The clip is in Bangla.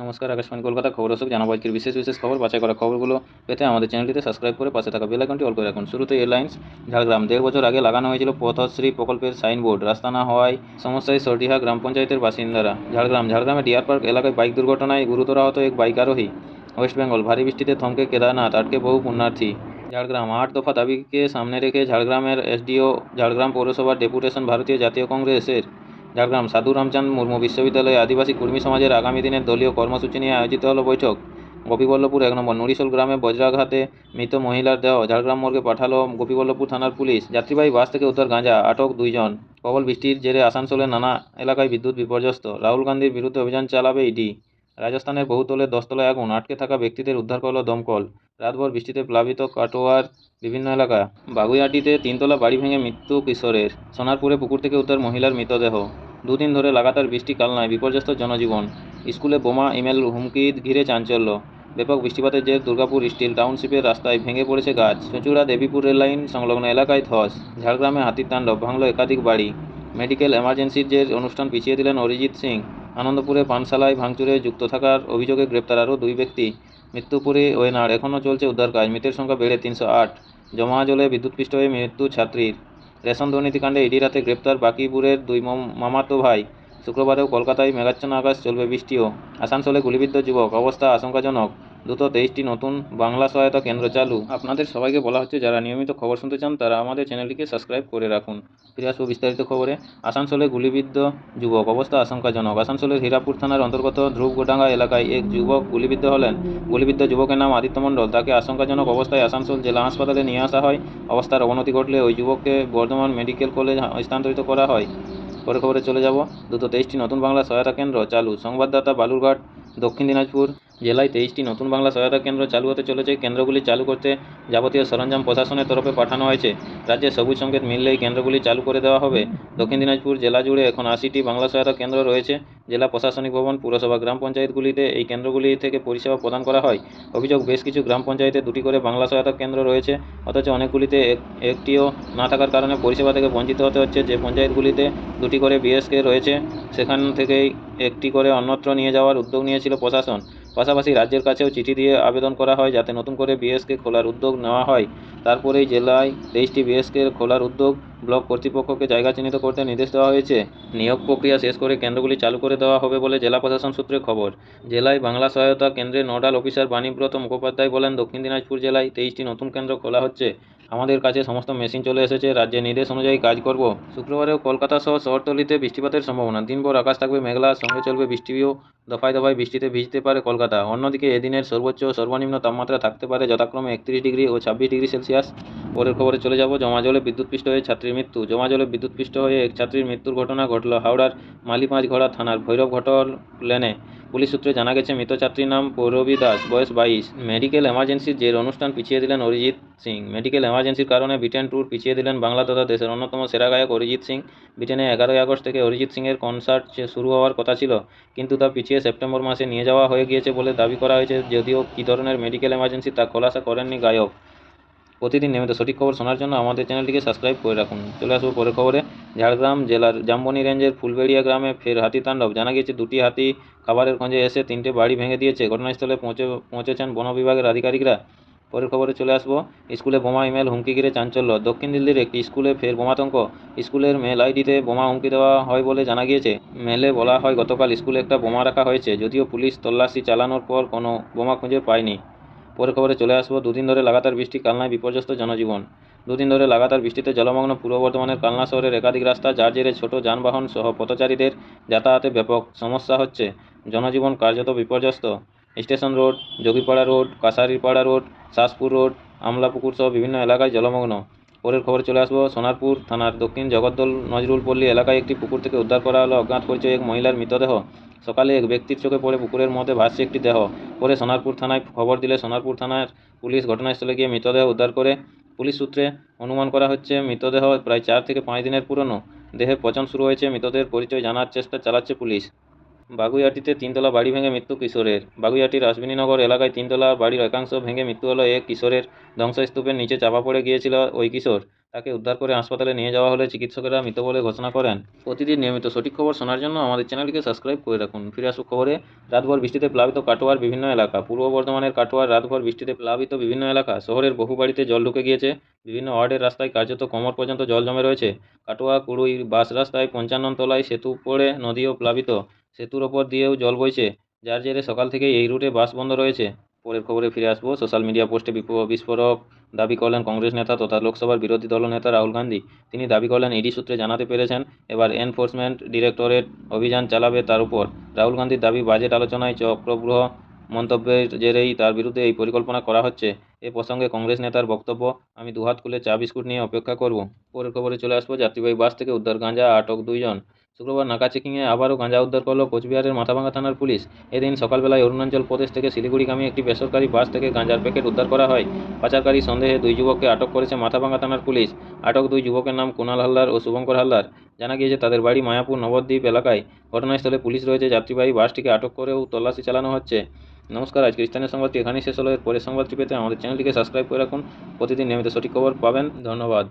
নমস্কার, আকাশবাণী কলকাতা খবর দর্শক জানাবো আজকের বিশেষ বিশেষ খবর। বাছাই করা খবরগুলো পেতে আমাদের চ্যানেলটিতে সাবস্ক্রাইব করে পাশে থাকা বেল আইকনটি অল করে রাখুন। শুরুতে এয়ারলাইন্স ঝাড়গ্রাম। 1.5 বছর আগে লাগানো হয়েছিল পথশ্রী প্রকল্পের সাইনবোর্ড, রাস্তা না হওয়ায় সমস্যায় সরডিহা গ্রাম পঞ্চায়েতের বাসিন্দারা। ঝাড়গ্রামে ডিয়ার পার্ক এলাকায় বাইক দুর্ঘটনায় গুরুতর আহত এক বাইক আরোহী। ওয়েস্ট বেঙ্গল, ভারী বৃষ্টিতে থমকে কেদারনাথ, আটকে বহু পুণ্যার্থী। ঝাড়গ্রাম 8 দফা দাবিকে সামনে রেখে ঝাড়গ্রামের এসডিও, ঝাড়গ্রাম পৌরসভার ডেপুটেশন ভারতীয় জাতীয় কংগ্রেসের। ঝাড়গ্রাম সাধু রামচাঁদ মুর্মু বিশ্ববিদ্যালয়ে আদিবাসী কর্মী সমাজের আগামী দিনের দলীয় কর্মসূচি নিয়ে আয়োজিত হলো বৈঠক। গোপীবল্লভপুর 1 নম্বর নুড়িশোল গ্রামে বজ্রাঘাতে মৃত মহিলার দেহ ঝাড়গ্রাম মর্গে পাঠালো গোপীবল্লভপুর থানার পুলিশ। যাত্রীবাহী বাস থেকে উদ্ধার গাঁজা, আটক 2 জন। প্রবল বৃষ্টির জেরে আসানসোলের নানা এলাকায় বিদ্যুৎ বিপর্যস্ত, রাহুল গান্ধীর বিরুদ্ধে অভিযান চালাবে ইডি। রাজস্থানের বহুতলের 10 তলায় আগুন, আটকে থাকা ব্যক্তিদের উদ্ধার করল দমকল। রাতভর বৃষ্টিতে প্লাবিত কাটোয়ার বিভিন্ন এলাকা। বাগুইআটিতে 3 তলা বাড়ি ভেঙে মৃত্যু কিশোরের। সোনারপুরে পুকুর থেকে উদ্ধার মহিলার মৃতদেহ। দুদিন ধরে লাগাতার বৃষ্টি, কালনায় বিপর্যস্ত জনজীবন। স্কুলে বোমা, ইমেল হুমকি ঘিরে চাঞ্চল্য। ব্যাপক বৃষ্টিপাতের জের দুর্গাপুর স্টিল টাউনশিপের রাস্তায় ভেঙে পড়েছে গাছ। চুঁচুড়া দেবীপুর রেললাইন সংলগ্ন এলাকায় ধস। ঝাড়গ্রামে হাতির তাণ্ডব, ভাঙল একাধিক বাড়ি। মেডিকেল এমার্জেন্সির জের অনুষ্ঠান পিছিয়ে দিলেন অরিজিৎ সিং। আনন্দপুরে পানশালায় ভাঙচুরে যুক্ত থাকার অভিযোগে গ্রেপ্তার আরও 2 ব্যক্তি। মৃত্যুপুরে ওয়েনাড়, এখনও চলছে উদ্ধার কাজ। মৃতের সংখ্যা বেড়ে 308। জমা জলে বিদ্যুৎস্পৃষ্ট হয়ে মৃত্যু ছাত্রীর। রেশন দুর্নীতিকাণ্ডে ইডি রাতে গ্রেপ্তার বাকিপুরের 2 মামাতো ভাই। শুক্রবারেও কলকাতায় মেঘাচ্ছন্ন আকাশ, চলবে বৃষ্টিও। আসানসোলে গুলিবিদ্ধ যুবক, অবস্থা আশঙ্কাজনক। দ্রুত 23টি নতুন বাংলা সহায়তা কেন্দ্র চালু। আপনাদের সবাইকে বলা হচ্ছে, যারা নিয়মিত খবর শুনতে চান তারা আমাদের চ্যানেলটিকে সাবস্ক্রাইব করে রাখুন। ফিরে আসবো বিস্তারিত খবরে। আসানসোলে গুলিবিদ্ধ যুবক, অবস্থা আশঙ্কাজনক। আসানসোলের হীরাপুর থানার অন্তর্গত ধ্রুবগোডাঙ্গা এলাকায় এক যুবক গুলিবিদ্ধ হলেন। গুলিবিদ্ধ যুবকের নাম আদিত্য মণ্ডল। তাকে আশঙ্কাজনক অবস্থায় আসানসোল জেলা হাসপাতালে নিয়ে আসা হয়। অবস্থার অবনতি ঘটলে ওই যুবককে বর্ধমান মেডিকেল কলেজ স্থানান্তরিত করা হয়। পরে খবরে চলে যাব। দ্রুত 23টি নতুন বাংলা সহায়তা কেন্দ্র চালু। সংবাদদাতা বালুরঘাট। দক্ষিণ দিনাজপুর জেলায় 23টি নতুন বাংলা সহায়তা কেন্দ্র চালু হতে চলেছে। কেন্দ্রগুলি চালু করতে যাবতীয় সরঞ্জাম প্রশাসনের তরফে পাঠানো হয়েছে। রাজ্যে সবুজ সংকেত মিললেই কেন্দ্রগুলি চালু করে দেওয়া হবে। দক্ষিণ দিনাজপুর জেলা জুড়ে এখন 80টি বাংলা সহায়তা কেন্দ্র রয়েছে। জেলা প্রশাসনিক ভবন, পুরসভা, গ্রাম পঞ্চায়েতগুলিতে এই কেন্দ্রগুলি থেকে পরিষেবা প্রদান করা হয়। অভিযোগ, বেশ কিছু গ্রাম পঞ্চায়েতে 2টি করে বাংলা সহায়তা কেন্দ্র রয়েছে, অথচ অনেকগুলিতে একটিও না থাকার কারণে পরিষেবা থেকে বঞ্চিত হতে হচ্ছে। যে পঞ্চায়েতগুলিতে 2টি করে বিএসকে রয়েছে সেখান থেকেই একটি করে অন্যত্র নিয়ে যাওয়ার উদ্যোগ নিয়েছিল প্রশাসন। পাশাপাশি রাজ্যের কাছেও চিঠি দিয়ে আবেদন করা হয় যাতে নতুন করে বিএসকে খোলার উদ্যোগ নেওয়া হয়। তারপরেই জেলায় 23টি বিএসকে খোলার উদ্যোগ। ব্লক কর্তৃপক্ষকে জায়গা চিহ্নিত করতে নির্দেশ দেওয়া হয়েছে। নিয়োগ প্রক্রিয়া শেষ করে কেন্দ্রগুলি চালু করে দেওয়া হবে বলে জেলা প্রশাসন সূত্রে খবর। জেলায় বাংলা সহায়তা কেন্দ্রের নোডাল অফিসার বাণীব্রত মুখোপাধ্যায় বলেন, দক্ষিণ দিনাজপুর জেলায় 23টি নতুন কেন্দ্র খোলা হচ্ছে। আমাদের কাছে সমস্ত মেশিন চলে এসেছে, রাজ্যের নির্দেশ অনুযায়ী কাজ করব। শুক্রবারেও কলকাতা সহ শহরতলিতে বৃষ্টিপাতের সম্ভাবনা। দিনভর আকাশ থাকবে মেঘলা, সঙ্গে চলবে বৃষ্টিও। দফায় দফায় বৃষ্টিতে ভিজতে পারে কলকাতা। অন্যদিকে এদিনের সর্বোচ্চ ও সর্বনিম্ন তাপমাত্রা থাকতে পারে যথাক্রমে 31 ডিগ্রি ও 26 ডিগ্রি সেলসিয়াস। পরের খবরে চলে যাব। জমাজলে বিদ্যুৎস্পৃষ্ট হয়ে ছাত্রীর মৃত্যু। জমাজলে বিদ্যুৎস্পৃষ্ট হয়ে এক ছাত্রীর মৃত্যুর ঘটনা ঘটল হাওড়ার মালিপাঁচঘড়া থানার ভৈরবঘটল লেনে। পুলিশ সূত্রে জানা গেছে, মৃত ছাত্রীর নাম পৌরবী দাস, বয়স 22। মেডিকেল এমার্জেন্সির জের অনুষ্ঠান পিছিয়ে দিলেন অরিজিৎ সিং। মেডিকেল এমার্জেন্সির কারণে ব্রিটেন ট্যুর পিছিয়ে দিলেন বাংলা তথা দেশের অন্যতম সেরা গায়ক অরিজিৎ সিং। ব্রিটেনে 11ই আগস্ট থেকে অরিজিৎ সিংয়ের কনসার্ট শুরু হওয়ার কথা ছিল, কিন্তু তা পিছিয়ে সেপ্টেম্বর মাসে নিয়ে যাওয়া হয়ে গিয়েছে বলে দাবি করা হয়েছে। যদিও কী ধরনের মেডিকেল এমার্জেন্সি তা খোলাসা করেননি গায়ক। প্রতিদিন নিয়মিত সঠিক খবর শোনার জন্য আমাদের চ্যানেলটিকে সাবস্ক্রাইব করে রাখুন। চলে আসবো পরের খবরে। ঝাড়গ্রাম জেলার জামবনি রেঞ্জের ফুলবেড়িয়া গ্রামে ফের হাতি তাণ্ডব। জানা গিয়েছে, 2টি হাতি খাবারের খোঁজে এসে 3টে বাড়ি ভেঙে দিয়েছে। ঘটনাস্থলে পৌঁছেছেন বন বিভাগের আধিকারিকরা। পরের খবরে চলে আসবো। স্কুলে বোমা, ইমেল হুমকি ঘিরে চাঞ্চল্য। দক্ষিণ দিল্লির একটি স্কুলে ফের বোমাতঙ্ক। স্কুলের মেল আইডিতে বোমা হুমকি দেওয়া হয় বলে জানা গিয়েছে। মেলে বলা হয়, গতকাল স্কুলে একটা বোমা রাখা হয়েছে, যদিও পুলিশ তল্লাশি চালানোর পর কোনো বোমা খুঁজে পায়নি। পরের খবরে চলে আসবো। 2 দিন ধরে লাগাতার বৃষ্টি, কালনায় বিপর্যস্ত জনজীবন। 2 দিন ধরে লাগাতার বৃষ্টিতে জলমগ্ন পূর্ব বর্ধমানের কালনা শহরের একাধিক রাস্তা, যার জেরে ছোট যানবাহন সহ পথচারীদের যাতায়াতে ব্যাপক সমস্যা হচ্ছে। জনজীবন কার্যত বিপর্যস্ত। স্টেশন রোড, যোগীপাড়া road, Kacharipara road, Shashpur road, Amlapukur সহ বিভিন্ন এলাকায় জলমগ্ন। পরের খবরে চলে আসবো। সোনারপুর থানার দক্ষিণ জগদ্দল নজরুলপল্লী এলাকায় একটি পুকুর থেকে উদ্ধার করা হলো অজ্ঞাত পরিচয় এক মহিলার মৃতদেহ। সকালে এক ব্যক্তির চোখে পড়ে পুকুরের মধ্যে ভাসছে একটি দেহ। পরে সোনারপুর থানায় খবর দিলে সোনারপুর থানার পুলিশ ঘটনাস্থলে গিয়ে মৃতদেহ উদ্ধার করে। পুলিশ সূত্রে অনুমান করা হচ্ছে, মৃতদেহ প্রায় 4 থেকে 5 দিনের পুরনো। দেহের পচন শুরু হয়েছে, মৃতদেহের পরিচয় জানার চেষ্টা চালাচ্ছে পুলিশ। বাগুইআটিতে 3 তলা বাড়ি ভেঙে মৃত্যু কিশোরের। বাগুইআটির রাসবিনীনগর এলাকায় 3 তলা বাড়ির একাংশ ভেঙে মৃত্যু হলো এক কিশোরের। ধ্বংসস্তূপের নিচে চাপা পড়ে গিয়েছিল ওই কিশোর। তাকে উদ্ধার করে হাসপাতালে নিয়ে যাওয়া হলে চিকিৎসকেরা মৃত বলে ঘোষণা করেন। প্রতিদিন নিয়মিত সঠিক খবর শোনার জন্য আমাদের চ্যানেলটিকে সাবস্ক্রাইব করে রাখুন। ফিরে আসুক খবরে। রাতভর বৃষ্টিতে প্লাবিত কাটোয়ার বিভিন্ন এলাকা। পূর্ব বর্ধমানের কাটোয়ার রাতভর বৃষ্টিতে প্লাবিত বিভিন্ন এলাকা। শহরের বহু বাড়িতে জল ঢুকে গিয়েছে। বিভিন্ন ওয়ার্ডের রাস্তায় কার্যত কোমর পর্যন্ত জল জমে রয়েছে। কাটোয়া কুড়ুই বাস রাস্তায় ৫৫ তলায় সেতু পড়ে নদীও প্লাবিত। সেতুর ওপর দিয়েও জল বইছে, যার জেরে সকাল থেকেই এই রুটে বাস বন্ধ রয়েছে। পরের খবরে ফিরে আসবো। সোশ্যাল মিডিয়া পোস্টে বিস্ফোরক দাবি করলেন কংগ্রেস নেতা তথা লোকসভার বিরোধী দলনেতা রাহুল গান্ধী। তিনি দাবি করলেন ইডি সূত্রে জানাতে পেরেছেন এবার এনফোর্সমেন্ট ডিরেক্টরেট অভিযান চালাবে তার উপর। রাহুল গান্ধীর দাবি, বাজেট আলোচনায় চক্রব্যূহ মন্তব্যের জেরেই তার বিরুদ্ধে এই পরিকল্পনা করা হচ্ছে। এ প্রসঙ্গে কংগ্রেস নেতার বক্তব্য, আমি দুহাত খুলে চা বিস্কুট নিয়ে অপেক্ষা করব। পরের খবরে চলে আসবো। যাত্রীবাহী বাস থেকে উদ্ধার গাঁজা, আটক 2 জন। শুক্রবার নাকা চেকিংয়ে আবারও গাঁজা উদ্ধার করল কোচবিহারের মাথাভাঙা থানার পুলিশ। এদিন সকালবেলায় অরুণাচল প্রদেশ থেকে শিলিগুড়িগামী একটি বেসরকারি বাস থেকে গাঁজার প্যাকেট উদ্ধার করা হয়। পাচারকারী সন্দেহে 2 যুবককে আটক করেছে মাথাভাঙা থানার পুলিশ। আটক 2 যুবকের নাম কুণাল হালদার ও শুভঙ্কর হালদার। জানা গিয়েছে তাদের বাড়ি মায়াপুর নবদ্বীপ এলাকায়। ঘটনাস্থলে পুলিশ রয়েছে। যাত্রীবাহী বাসটিকে আটক করেও তল্লাশি চালানো হচ্ছে। নমস্কার, আজকের স্থানীয় সংবাদটি এখানেই শেষ হলো। এর পরের সংবাদটি পেতে আমাদের চ্যানেলটিকে সাবস্ক্রাইব করে রাখুন। প্রতিদিন নিয়মিত সঠিক খবর পাবেন। ধন্যবাদ।